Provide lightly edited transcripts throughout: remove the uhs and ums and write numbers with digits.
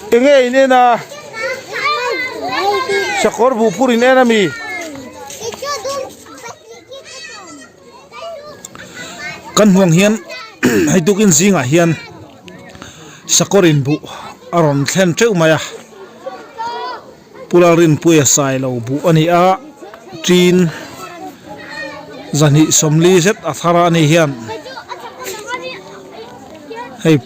Inge ini na sakor bupur ini na mi kan huang hian hai tukin zinga hian sakorin bu aron thlen treu maya pularin puya sai lo bu ani a trin zani somli set athara ni hian hei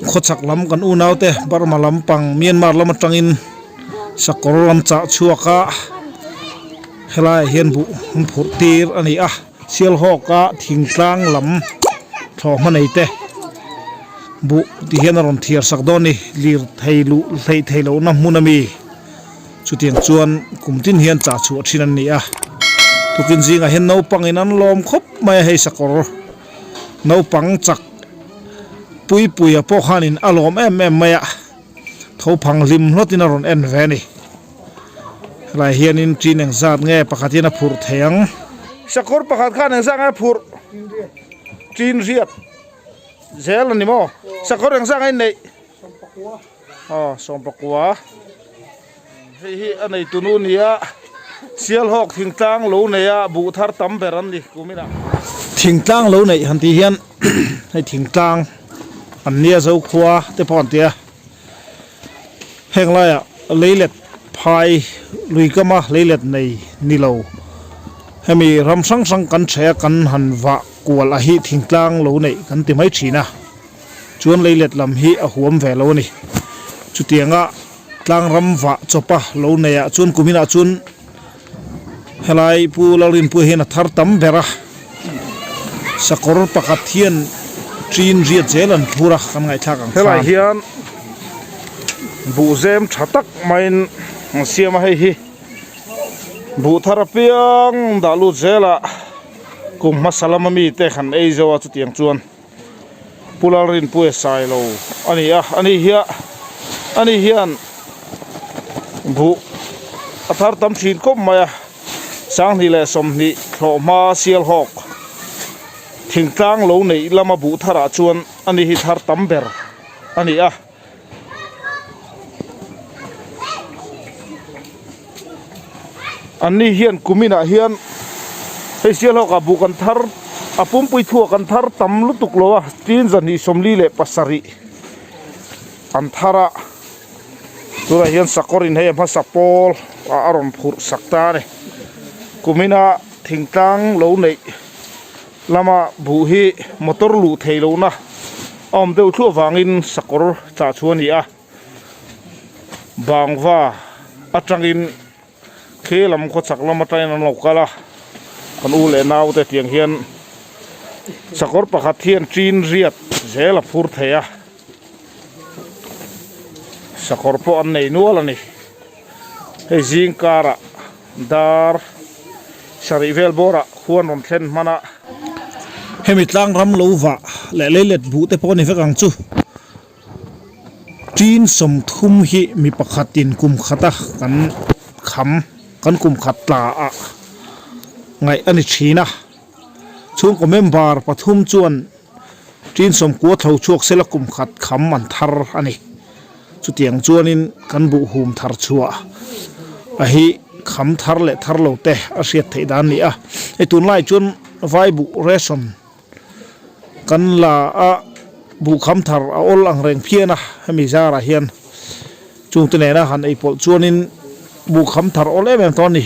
khochak lam kan u naute barma lam pang Myanmar lam atangin sakor lam cha chuaka helai hian bu phur tir ani a sial hoka thingtlang lam tho manei te bu ti hian ron thiar sakdoni lir theilu na munami chutiang chuan kumtin hian cha chu thinan ni a tukin zinga hian no pangin an lom khop mai hei sakor no pang chak pui a po khanin alom em maya tho phang lim hlotin ron en ve ni lai hian in trineng zat nge pakhatina phur theyang sakor pakhat khan sang a phur trin riat zel ani mo sakor ang sang ai nei sompakwa hi anei tunu nia sial hok thingtang lo neya bu thar tam beran ni kumina thingtang lo nei hanti hian hei thingtang an nia zo khwa te pon tia henglaya leilet phai luikama leilet nei nilo hemi ram sang kan thea kan hanwa kual a hi thingtlang lo nei kan ti mai thina chuan leilet lam hi a huam ve lo ni chutianga tlang ram wa chopa lo neya chuan kumina chun helai pu lorin pu hin a thar tam bera sakor pakhat hian trin riat zelan phura kan ngai thak ang helai hian bu zem thatak main siama hei hi bu tharapiang dalu zela kum masalama mi te khan ei zawa chu tiang chuan pularin pu sai lo ani hian bu athar tam thin kom maya sang ni le som ni tho ma sial hok thingtlang lo nei lama bu thara chuan ani hi thar tam ber ani ani hian kumina hian hei sial hok abu kan thar apum pui thu kan thar tam lutuk lowa tin zani somli le pasari an thara tura hian sakorin hei ma sapol aron phur sakta ne kumina thingtang lo nei lama bu hi motor lu theilo na om deu thu wangin sakor cha chuani a bangwa atangin khelam ko chaklam atain an lokala kan u le naw te tiang hian sakor pakhat hian trin riat zela phur theya sakor po an nei nual ani hei zingkara dar sarivel bora khuan ron thlen mana hemitlang ram lova le lelet bu te poni vekang chu tin som thum hi mi pakhatin kum khata kan kham kan kum khatla a ngai ani thina chung ko member pathum chuan tin som ko thlo chuak sela kum khat kham man thar ani chutiang chuanin kan bu hum thar chua a hi kham thar le thar lo te a hriat thei dan ni a e tun lai chun vai bu reson kan la a bu kham thar a ol ang reng phiana hemi zara hian chung te na han ei pol chuanin bu kham thar ol em ton ni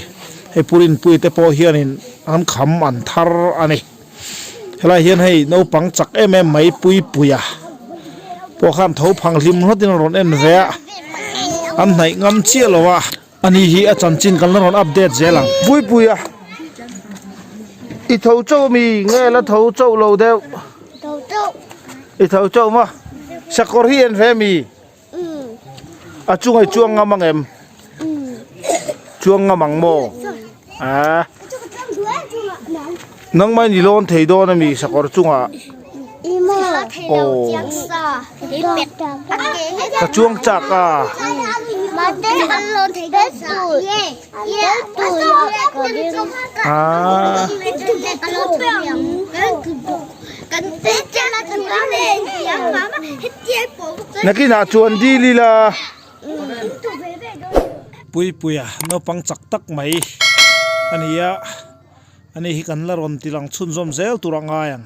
he purin pui te po hianin an kham an thar ani helai hian hei no pang chak em mai puya po khan tho phang lim hodin ron en ve an nai ngam chialowa ani hi a chanchin kan ron update zelang puya i tho chau mi nge la tho chau lo deu i tho chau ma sakor hi en ve mi a chungai chuang ngamang em chuang ngamang mo nang mai ni lon thei do na mi sakor chunga ta chuang chak a nakina chuan di lila pui puya no pang chak tak mai ania ani hi kan la ron tilang chhun zom zel turanga yang